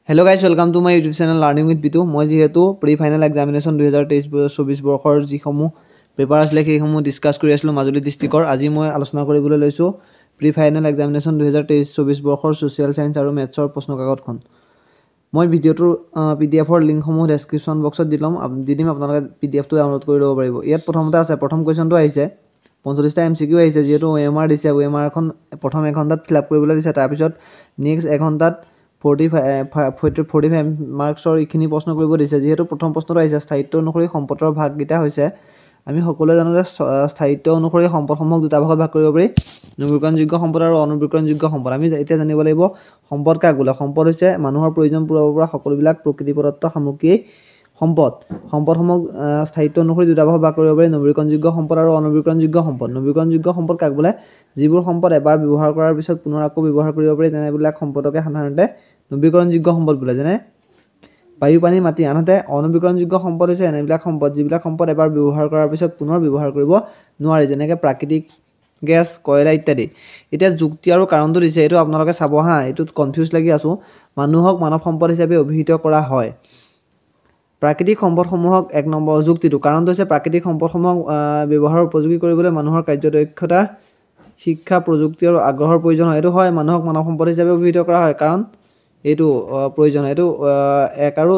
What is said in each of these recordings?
Hello guys, welcome to my YouTube channel Learning with Bitu. মই যেহেতু pre final examination 2023-24 বৰ্ষৰ যিসমূহ paper আছিলে সেইসমূহ ডিসকাস কৰি আছিলোঁ মাজুলী ডিস্ট্ৰিক্টৰ। আজি মই আলোচনা কৰিবলৈ লৈছোঁ প্ৰি ফাইনাল এক্সামিনেশ্যন 2023-24 বৰ্ষৰ সোশ্যাল সায়েন্স আৰু মেথছৰ প্ৰশ্নকাকতখন। মই ভিডিঅ'টোৰ পিডিএফৰ লিংকসমূহ ডেসক্ৰিপশ্যন বক্সত দি দিম আপোনালোকে পিডিএফটো ডাউনলোড কৰি ল'ব পাৰিব। ইয়াত প্ৰথমতে আছে প্ৰথম কোৱেশ্যনটো আহিছে 45টা এমসিকিউ আহিছে যেহেতু ওএমআৰ দিছে ওএমআৰ এখন প্ৰথম 1 ঘণ্টাত ফিলআপ কৰিবলৈ দিছে তাৰ পিছত নেক্সট 1 ঘণ্টাত 45 মাৰ্কছৰ ইখিনি প্ৰশ্ন কৰিব দিছে যেহেতু প্ৰথম প্ৰশ্নটো আহিছে স্থায়িত্ব অনুসৰি সম্পদৰ ভাগকেইটা হৈছে আমি সকলোৱে জানো যে স্থায়িত্ব অনুসৰি সম্পদসমূহক দুটা ভাগত ভাগ কৰিব পাৰি নৱীকৰণযোগ্য সম্পদ আৰু অনৱীকৰণযোগ্য সম্পদ আমি এতিয়া জানিব লাগিব সম্পদ কাক বোলে সম্পদ হৈছে মানুহৰ প্ৰয়োজন পূৰাব পৰা সকলোবিলাক প্ৰকৃতি প্ৰদত্ত সামগ্ৰী সম্পদসমূহ স্থায়িত্ব অনুসৰি দুটা ভাগত ভাগ কৰিব পাৰি নৱীকৰণযোগ্য সম্পদ আৰু অনৱীকৰণযোগ্য সম্পদ নৱীকৰণযোগ্য সম্পদ কাক বোলে যিবোৰ সম্পদ এবাৰ ব্যৱহাৰ কৰাৰ পিছত পুনৰ আকৌ ব্যৱহাৰ কৰিব পাৰি তেনেবিলাক সম্পদকে সাধাৰণতে নৱীকৰণযোগ্য সম্পদ বোলে যেনে বায়ু পানী মাটি আনহাতে অনৱীকৰণযোগ্য সম্পদ হৈছে এনেবিলাক সম্পদ যিবিলাক সম্পদ এবাৰ ব্যৱহাৰ কৰাৰ পিছত পুনৰ ব্যৱহাৰ কৰিব নোৱাৰি যেনেকৈ প্ৰাকৃতিক গেছ কয়লা ইত্যাদি এতিয়া যুক্তি আৰু কাৰণটো দিছে এইটো আপোনালোকে চাব হা এইটোত কনফিউজ লাগি আছো মানুহক মানৱ সম্পদ হিচাপে অভিহিত কৰা হয় প্ৰাকৃতিক সম্পদসমূহক 1 নম্বৰ যুক্তিটো কাৰণটো হৈছে প্ৰাকৃতিক সম্পদসমূহক ব্যৱহাৰৰ উপযোগী কৰিবলৈ মানুহৰ কাৰ্যদক্ষতা শিক্ষা প্ৰযুক্তি আৰু আগ্ৰহৰ প্ৰয়োজন হয় এইটো হয় মানুহক মানৱ সম্পদ হিচাপে অভিহিত কৰা হয় কাৰণ এইটো প্ৰয়োজন এইটো 1 আৰু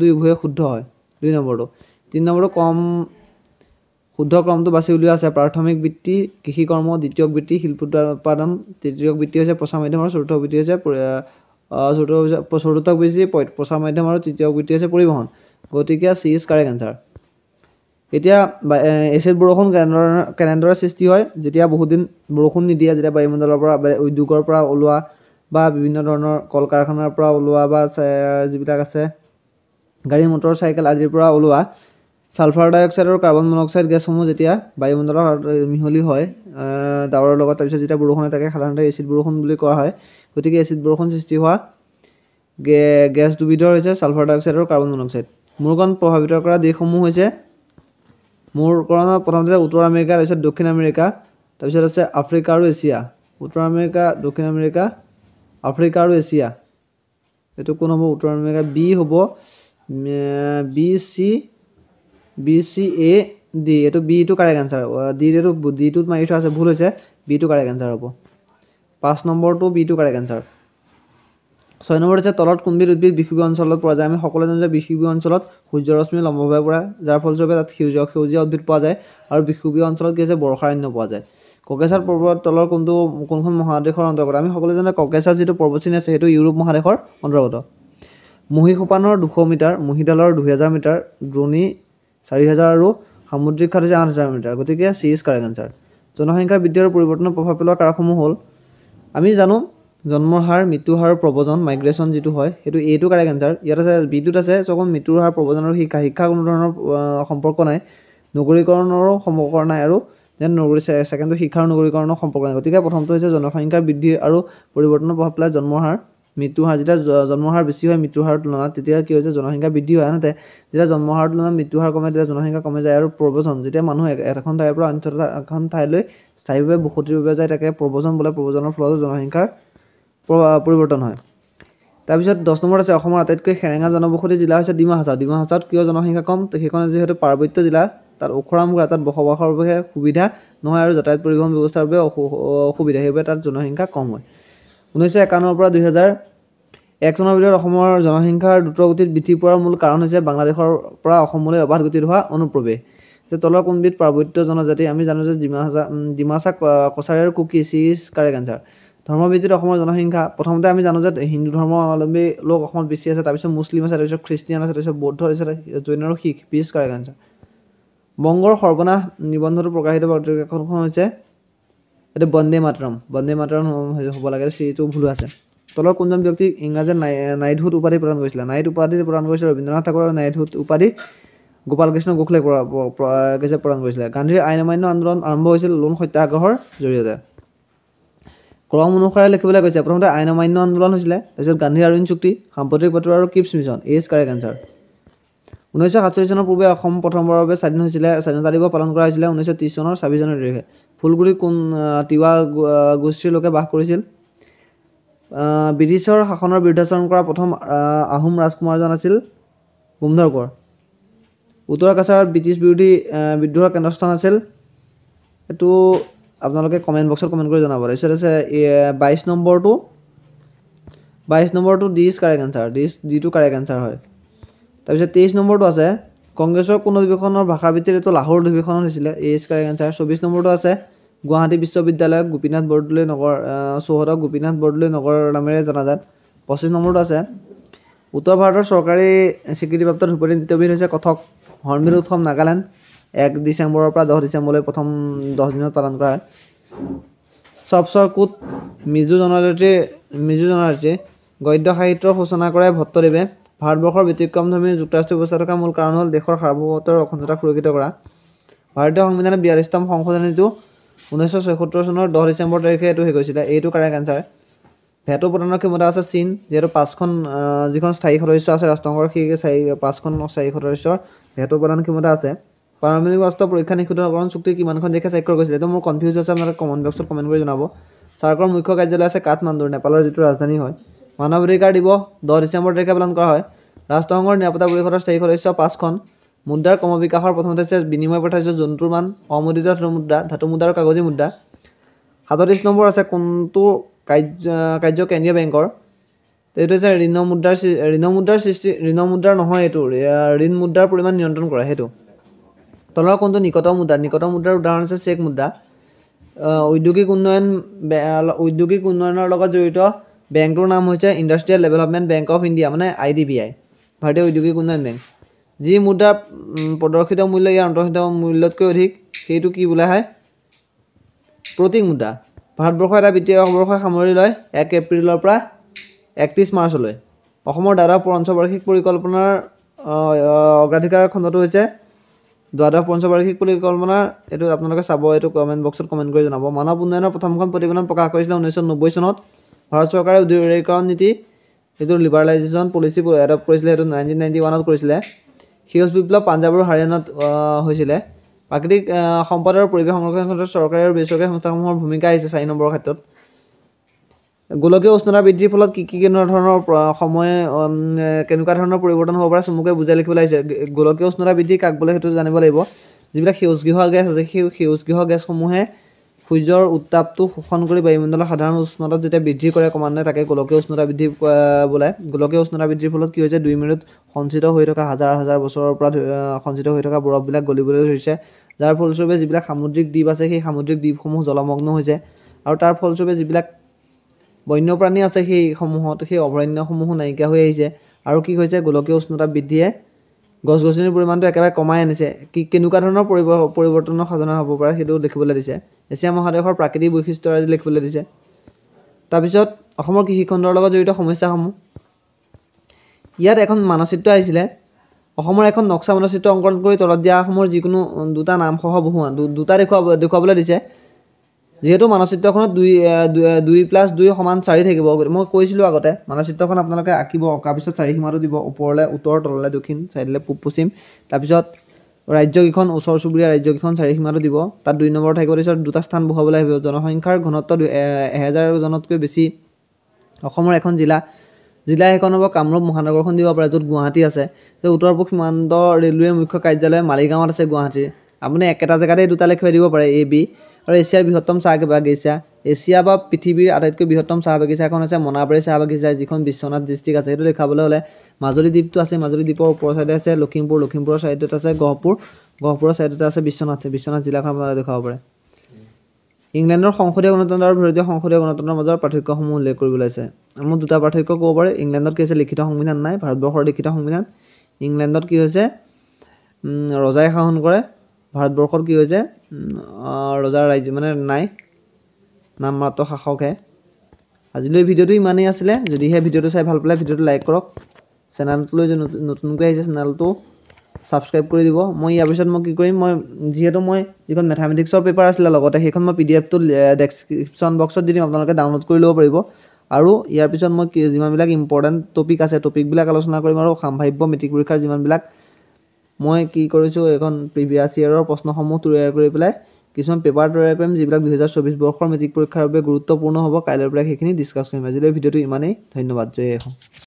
2 উভয়ে শুদ্ধ হয় 2 নম্বৰটো 3 নম্বৰটো কম শুদ্ধ ক্ৰমটো বাছি উলিওৱা আছে প্ৰাথমিক বৃত্তি কৃষি কৰ্ম দ্বিতীয়ক বৃত্তি শিল্প উৎপাদন তৃতীয়ক বৃত্তি হৈছে প্ৰচাৰ মাধ্যম আৰু চতুৰ্থক বৃত্তি হৈছে চতুৰ্থক বৃত্তি প্ৰচাৰ মাধ্যম আৰু তৃতীয়ক বৃত্তি হৈছে পৰিবহণ গতিকে সি ইজ কাৰেক্ট আনসাৰ এতিয়া এচিড বৰষুণ কেনেদৰে সৃষ্টি হয় যেতিয়া বহুত দিন বৰষুণ নিদিয়ে যেতিয়া বায়ুমণ্ডলৰ পৰা উদ্যোগৰ পৰা ওলোৱা বা বিভিন্ন ধৰণৰ কল কাৰখানাৰ পৰা ওলোৱা বা যিবিলাক আছে গাড়ী মটৰ চাইকেল আদিৰ পৰা ওলোৱা সালফাৰ ডাই অক্সাইড আৰু কাৰ্বন মনোক্সাইড গেছসমূহ যেতিয়া বায়ুমণ্ডলত মিহলি হয় ডাৱৰৰ লগত তাৰপিছত যেতিয়া বৰষুণ হয় তাকে সাধাৰণতে এচিড বৰষুণ বুলি কোৱা হয় গতিকে এচিড বৰষুণ সৃষ্টি হোৱা গেছ দুবিধৰ হৈছে সালফাৰ ডাই অক্সাইড আৰু কাৰ্বন মনোক্সাইড মূৰকণ প্ৰভাৱিত কৰা দেশসমূহ হৈছে মূৰকণত প্ৰথমতে উত্তৰ আমেৰিকা তাৰপিছত দক্ষিণ আমেৰিকা তাৰপিছত আছে আফ্ৰিকা আৰু এছিয়া উত্তৰ আমেৰিকা দক্ষিণ আমেৰিকা আফ্ৰিকা আৰু এছিয়া এটো কোন হ'ব উত্তৰ আমেৰিকা বি হ'ব বি সি এ ডি এটো B to correct answer D এটো ডি টুত মাৰি থোৱা আছে ভুল হৈছে বি টু কাৰেক্ট আনসাৰ হ'ব 5 নম্বৰটো বি টু কাৰেক্ট আনসাৰ 6 নম্বৰ হৈছে তলত কোনবিধ উদ্ভিদ বিষুবীয় অঞ্চলত পোৱা যায় আমি সকলোৱে জানো যে বিষুবীয় অঞ্চলত সূৰ্যৰশ্মি লম্বভাৱে পৰে যাৰ ফলস্বৰূপে তাত সেউজীয়া উদ্ভিদ পোৱা যায় আৰু বিষুবীয় অঞ্চলত কি আছে বৰ্ষাৰণ্য পোৱা যায় ককেছাছ পৰ্বত তলৰ কোনখন মহাদেশৰ অন্তৰ্গত আমি সকলোৱে জানো ককেছাছ যিটো পৰ্বতশ্ৰেণী আছে সেইটো ইউৰোপ মহাদেশৰ অন্তৰ্গত মহীসোপানৰ 200 মিটাৰ মহীডালৰ 2000 মিটাৰ দ্ৰোণী 4000 আৰু সামুদ্ৰিক খাত হৈছে 8000 মিটাৰ গতিকে সি ইজ কাৰেক্ট আনসাৰ জনসংখ্যাৰ বৃদ্ধি আৰু পৰিৱৰ্তনৰ প্ৰভাৱ পেলোৱা কাৰকসমূহ হ'ল আমি জানো জন্মৰ হাৰ মৃত্যুৰ হাৰ প্ৰব্ৰজন মাইগ্ৰেশ্যন যিটো হয় সেইটো এটো কাৰেক্ট আনসাৰ ইয়াত আছে বিদ্যুৎ আছে সকল মৃত্যুৰ হাৰ প্ৰব্ৰজন আৰু শিক্ষা কোনো ধৰণৰ সম্পৰ্ক নাই নগৰীকৰণৰো সম্পৰ্ক নাই আৰু যেন সেকেন্ডটো শিক্ষাৰ নগৰীকৰণৰ সম্পৰ্ক নাই গতিকে প্ৰথমটো হৈছে জনসংখ্যাৰ বৃদ্ধি আৰু পৰিৱৰ্তনৰ প্ৰভাৱ পেলাই জন্মৰ হাৰ মৃত্যুৰ হাৰ যেতিয়া জন্মৰ হাৰ বেছি হয় মৃত্যুৰ হাৰৰ তুলনাত তেতিয়া কি হৈছে জনসংখ্যা বৃদ্ধি হয় আনহাতে যেতিয়া জন্মৰ হাৰৰ তুলনাত মৃত্যুৰ হাৰ কমে তেতিয়া জনসংখ্যা কমে যায় আৰু প্ৰব্ৰজন যেতিয়া মানুহ এখন ঠাইৰ পৰা আন এখন ঠাইলৈ স্থায়ীভাৱে বসতিৰ বাবে যায় তাকে প্ৰব্ৰজন বোলে প্ৰব্ৰজনৰ ফলত জনসংখ্যাৰ পৰিৱৰ্তন হয় তাৰপিছত 10 নম্বৰ আছে অসমৰ আটাইতকৈ সেৰেঙা জনবসতি জিলা হৈছে ডিমা হাছাওত কিয় জনসংখ্যা কম সেইখন যিহেতু পাৰ্বত্য জিলা তাত ওখৰাম তাত বসবাসৰ বাবে সুবিধা নহয় আৰু যাতায়াত পৰিবহণ ব্যৱস্থাৰ বাবে অসুবিধা সেইবাবে তাত জনসংখ্যা কম হয় 1951 পৰা 2001 চনৰ ভিতৰত অসমৰ জনসংখ্যাৰ দ্ৰুতগতিত বৃদ্ধি পোৱাৰ মূল কাৰণ হৈছে বাংলাদেশৰ পৰা অসমলৈ অবাধ গতিত হোৱা অনুপ্ৰৱেশ যে তলৰ কোনবিধ পাৰ্বত্য জনজাতি আমি জানো যে ডিমাছা কছাৰী আৰু কুকি সি ইজ কাৰেক্ট আনসাৰ ধৰ্মভিত্তিত অসমৰ জনসংখ্যা প্ৰথমতে আমি জানো যে হিন্দু ধৰ্মাৱলম্বী লোক অসমত বেছি আছে তাৰপিছত মুছলিম আছে তাৰপিছত খ্ৰীষ্টিয়ান আছে তাৰপিছত বৌদ্ধ আছে জৈন আৰু শিখ সি ইজ কাৰেক্ট আনসাৰ বংগৰ সৰ্বনাশ নিবন্ধটো প্ৰকাশিত পত্ৰিকাখন হৈছে এটা বন্দে মাতৰম হ'ব লাগে সেইটো ভুল আছে তলৰ কোনজন ব্যক্তিক ইংৰাজে নাইটহুড উপাধি প্ৰদান কৰিছিল নাইট উপাধি প্ৰদান কৰিছিল ৰবীন্দ্ৰনাথ ঠাকুৰ আৰু নাইটহুড উপাধি গোপাল কৃষ্ণ গোখলে প্ৰদান কৰিছিল গান্ধীৰ আইন অমান্য আন্দোলন আৰম্ভ হৈছিল লোণ সত্যাগ্ৰহৰ জৰিয়তে ক্ৰম অনুসাৰে লিখিবলৈ কৈছে প্ৰথমতে আইন অমান্য আন্দোলন হৈছিলে তাৰপিছত গান্ধীৰ আৰুণ চুক্তি সাম্প্ৰতিক বাতৰি আৰু keeps mission is correct answer 1947 চনৰ পূৰ্বে অসম প্ৰথমবাৰৰ বাবে স্বাধীন হৈছিলে স্বাধীনতা দিৱস পালন কৰা হৈছিলে 1930 চনৰ 26 জানুৱাৰী তাৰিখে ফুলগুৰি কোন তিৱা গোষ্ঠীৰ লোকে বাস কৰিছিল ব্ৰিটিছৰ শাসনৰ বিৰুদ্ধাচৰণ কৰা প্ৰথম আহোম ৰাজকুমাৰজন আছিল বুমধৰ কোঁৱৰ। উত্তৰ কাছাৰত ব্ৰিটিছ বিৰোধী বিদ্ৰোহৰ কেন্দ্ৰস্থান আছিল, এইটো আপোনালোকে কমেণ্ট বক্সত কমেণ্ট কৰি জনাব। তাৰপিছত আছে 22 নম্বৰটো ডি ইজ কাৰেক্ট এনচাৰ, ডিটো কাৰেক্ট এনচাৰ হয়। তাৰপিছত 23 নম্বৰটো আছে কংগ্ৰেছৰ কোন অধিৱেশনৰ ভাষাৰ ভিত্তিত, এইটো লাহোৰ অধিৱেশনত হৈছিলে, এ ইজ কাৰেক্ট এনচাৰ। 24 নম্বৰটো আছে গুৱাহাটী বিশ্ববিদ্যালয়ক গোপীনাথ বৰদলৈ নগৰ চৌহদক গোপীনাথ বৰদলৈ নগৰ নামেৰে জনাজাত। 25 নম্বৰটো আছে উত্তৰ ভাৰতৰ চৰকাৰী স্বীকৃতিপ্ৰাপ্ত ধ্ৰুপদী নৃত্যবিধ হৈছে কথক। হৰ্ণবিল উৎসৱ নাগালেণ্ড 1 ডিচেম্বৰৰ পৰা 10 ডিচেম্বৰলৈ প্ৰথম 10 দিনত পালন কৰা হয়। চপচৰ কোট মিজো জনজাতিৰ গদ্য সাহিত্যৰ সূচনা কৰে ভট্টদেৱে। ভাৰতবৰ্ষৰ ব্যতিক্ৰমধৰ্মী যুক্তৰাষ্ট্ৰীয় ব্যৱস্থা থকাৰ মূল কাৰণ হ'ল দেশৰ সাৰ্বভৌমত্বৰ অখণ্ডতা সুৰক্ষিত কৰা। ভাৰতীয় সংবিধানৰ 42তম সংশোধনীটো 1976 চনৰ 10 ডিচেম্বৰ তাৰিখে এইটো হেৰি কৰিছিলে, এইটো কাৰেক্ট এনচাৰ। ভেটো প্ৰদানৰ ক্ষমতা আছে চীন, যিহেতু 5খন যিখন স্থায়ী সদস্য আছে ৰাষ্ট্ৰসংঘৰ, সেই 5খন স্থায়ী সদস্যৰ ভেটো প্ৰদানৰ ক্ষমতা আছে। পাৰমাণৱিক অস্ত্ৰ পৰীক্ষা নিষিদ্ধকৰণ চুক্তি কিমানখন দেশে স্বাক্ষৰ কৰিছিলে, এইটো মোৰ কনফিউজ আছে, আপোনালোকে কমেণ্ট বক্সত কমেণ্ট কৰি জনাব। চাৰ্কৰ মুখ্য কাৰ্যালয় আছে কাঠমাণ্ডুৰ, নেপালৰ যিটো ৰাজধানী হয়। মানৱ অধিকাৰ দিৱস 10 ডিচেম্বৰ তাৰিখে পালন কৰা হয়। ৰাষ্ট্ৰসংঘৰ নিৰাপত্তা পৰিষদৰ স্থায়ী সদস্য 5খন। মুদ্ৰাৰ ক্ৰমবিকাশৰ প্ৰথমতে হৈছে বিনিময় প্ৰথা হৈছে জন্তুৰ মান, অমুদ্ৰিত ধাতু মুদ্ৰা আৰু কাগজী মুদ্ৰা। 37 নম্বৰ আছে কোনটো কাৰ্য কেন্দ্ৰীয় বেংকৰ, এইটো হৈছে ঋণ মুদ্ৰাৰ নহয়, এইটো ঋণ মুদ্ৰাৰ পৰিমাণ নিয়ন্ত্ৰণ কৰে সেইটো। তলৰ কোনটো নিকট মুদ্ৰাৰ উদাহৰণ হৈছে চেক মুদ্ৰা। ঔদ্যোগিক উন্নয়নৰ লগত জড়িত বেংকটোৰ নাম হৈছে industrial development bank of India, মানে IDBI, ভাৰতীয় ঔদ্যোগিক উন্নয়ন বেংক। যি মুদ্ৰাৰ প্ৰদৰ্শিত মূল্য ইয়াৰ অন্তৰ্নিহিত মূল্যতকৈ অধিক, সেইটো কি বোলা হয়? প্ৰতীক মুদ্ৰা। ভাৰতবৰ্ষৰ এটা বিত্তীয় বৰ্ষই সামৰি লয় 1 এপ্ৰিলৰ পৰা 31 মাৰ্চলৈ। অসমৰ দ্বাদশ পঞ্চবাৰ্ষিক পৰিকল্পনাৰ অগ্ৰাধিকাৰ খণ্ডটো হৈছে দ্বাদশ পঞ্চবাৰ্ষিক পৰিকল্পনাৰ, এইটো আপোনালোকে চাব, এইটো কমেণ্ট বক্সত কমেণ্ট কৰি জনাব। মানৱ উন্নয়নৰ প্ৰথমখন প্ৰতিবেদন প্ৰকাশ কৰিছিলে 1990 চনত। ভাৰত চৰকাৰে উদাৰীকৰণ নীতি, এইটো লিবাৰেলাইজেশ্যন পলিচি এডপ্ট কৰিছিলে, সেইটো 1991ত কৰিছিলে। সেউজ বিপ্লৱ পাঞ্জাৱ আৰু হাৰিয়ানাত হৈছিলে। প্ৰাকৃতিক সম্পদ আৰু পৰিৱেশ সংৰক্ষণৰ ক্ষেত্ৰত চৰকাৰী আৰু বেচৰকাৰী সংস্থাসমূহৰ ভূমিকা আহিছে 4 নম্বৰৰ ক্ষেত্ৰত। গোলকীয় উষ্ণতা বৃদ্ধিৰ ফলত কি কেনেকুৱা ধৰণৰ পৰিৱৰ্তন হ'ব পাৰে চমুকৈ বুজাই লিখিবলৈ আহিছে। গোলকীয় উষ্ণতা বৃদ্ধি কাক বোলে সেইটো জানিব লাগিব। যিবিলাক সেউজগৃহ গেছ আছে, সেই সেউজগৃহ গেছসমূহে সূৰ্যৰ উত্তাপটো শোষণ কৰি বায়ুমণ্ডলৰ সাধাৰণ উষ্ণতাত যেতিয়া বৃদ্ধি কৰে ক্ৰমান্বয়ে, তাকে গোলকীয় উষ্ণতা বৃদ্ধি বোলে। গোলকীয় উষ্ণতা বৃদ্ধিৰ ফলত কি হৈছে, 2 মেৰুত সঞ্চিত হৈ থকা হাজাৰ বছৰৰ পৰা সঞ্চিত হৈ থকা বৰফবিলাক গলিবলৈ ধৰিছে, যাৰ ফলস্বৰূপে যিবিলাক সামুদ্ৰিক দ্বীপ আছে, সেই সামুদ্ৰিক দ্বীপসমূহ জলমগ্ন হৈছে, আৰু তাৰ ফলস্বৰূপে যিবিলাক বন্যপ্ৰাণী আছে সেইসমূহত, সেই অভয়াৰণ্যসমূহো নাইকিয়া হৈ আহিছে। আৰু কি হৈছে, গোলকীয় উষ্ণতা বৃদ্ধিয়ে গছ গছনিৰ পৰিমাণটো একেবাৰে কমাই আনিছে। কেনেকুৱা ধৰণৰ পৰিৱৰ্তনৰ সাধনা হ'ব পাৰে সেইটো দেখিবলৈ দিছে। এছিয়া মহাদেশৰ প্ৰাকৃতিক বৈশিষ্ট্য আজি লিখিবলৈ দিছে। তাৰপিছত অসমৰ কৃষিখণ্ডৰ লগত জড়িত সমস্যাসমূহ, ইয়াত এখন মানচিত্ৰ আহিছিলে। অসমৰ এখন নক্সা মানচিত্ৰ অংকন কৰি তলত দিয়াসমূহৰ যিকোনো দুটা নামসহ বহুৱা দুটা দেখুৱাবলৈ দিছে। যিহেতু মানচিত্ৰখনত 2+2 = 4 থাকিব, মই কৈছিলোঁ আগতে মানচিত্ৰখন আপোনালোকে আঁকিব, অঁকাৰ পিছত 4 সীমাটো দিব, ওপৰলৈ উত্তৰ, তললৈ দক্ষিণ, চাইডলৈ পূব পশ্চিম। তাৰপিছত ৰাজ্যকেইখন, ওচৰ চুবুৰীয়া ৰাজ্যকেইখন 4 সীমাটো দিব, তাত 2 নম্বৰ থাকিব। তাৰপিছত দুটা স্থান বহাবলৈ আহিব। জনসংখ্যাৰ ঘনত্ব 1000 জনতকৈ বেছি অসমৰ এখন জিলা সেইখন হ'ব কামৰূপ মহানগৰখন দিব পাৰে, য'ত গুৱাহাটী আছে। উত্তৰ পূব সীমান্ত ৰেলৱেৰ মুখ্য কাৰ্যালয় মালিগাঁৱত আছে গুৱাহাটীৰ। আপুনি একেটা জেগাতে দুটা লিখি দিব পাৰে, AB। আৰু এছিয়াৰ বৃহত্তম চাহ বাগিচা, এছিয়া বা পৃথিৱীৰ আটাইতকৈ বৃহত্তম চাহ বাগিচা এখন হৈছে মনাবাৰী চাহ বাগিচা, যিখন বিশ্বনাথ ডিষ্ট্ৰিক্ট আছে। সেইটো দেখাবলৈ হ'লে মাজুলী দ্বীপটো আছে, মাজুলী দ্বীপৰ ওপৰৰ ছাইডে আছে লখিমপুৰৰ ছাইডত আছে গহপুৰৰ ছাইডতে আছে বিশ্বনাথ জিলাখন আপোনালোকে দেখাব পাৰে। ইংলেণ্ডৰ সংসদীয় গণতন্ত্ৰ আৰু ভাৰতীয় সংসদীয় গণতন্ত্ৰৰ মাজৰ পাৰ্থক্যসমূহ উল্লেখ কৰিবলৈ আছে। মোৰ দুটা পাৰ্থক্য ক'ব পাৰে। ইংলেণ্ডত কি হৈছে, লিখিত সংবিধান নাই, ভাৰতবৰ্ষৰ লিখিত সংবিধান। ইংলেণ্ডত কি হৈছে, ৰজাই শাসন কৰে, ভাৰতবৰ্ষত কি হৈছে, ৰজাৰ ৰাজ্য মানে নাই, নাম মাত্ৰ শাসকহে। আজিলৈ ভিডিঅ'টো ইমানেই আছিলে। যদিহে ভিডিঅ'টো চাই ভাল পালে ভিডিঅ'টো লাইক কৰক, চেনেলটোলৈ যে নতুনকৈ আহিছে চেনেলটো ছাবস্ক্ৰাইব কৰি দিব। মই ইয়াৰ পিছত মই কি কৰিম, যিহেতু মই যিখন মেথামেটিক্সৰ পেপাৰ আছিলে লগতে, সেইখন মই PDF-টো ডেছক্ৰিপশ্যন বক্সত দি দিম, আপোনালোকে ডাউনলোড কৰি ল'ব পাৰিব। আৰু ইয়াৰ পিছত মই যিমানবিলাক ইম্পৰ্টেণ্ট টপিক আছে, টপিকবিলাক আলোচনা কৰিম, আৰু সম্ভাৱ্য মেট্ৰিক পৰীক্ষাৰ যিমানবিলাক মই কি কৰিছোঁ, এখন প্ৰিভিয়াছ ইয়েৰৰ প্ৰশ্নসমূহ তৈয়াৰ কৰি পেলাই কিছুমান পেপাৰ তৈয়াৰ কৰিম যিবিলাক 2024 বৰ্ষৰ মেট্ৰিক পৰীক্ষাৰ বাবে গুৰুত্বপূৰ্ণ হ'ব। কাইলৈৰ পৰা সেইখিনি ডিছকাছ কৰিম। আজিলৈ ভিডিঅ'টো ইমানেই। ধন্যবাদ। জয় অসম।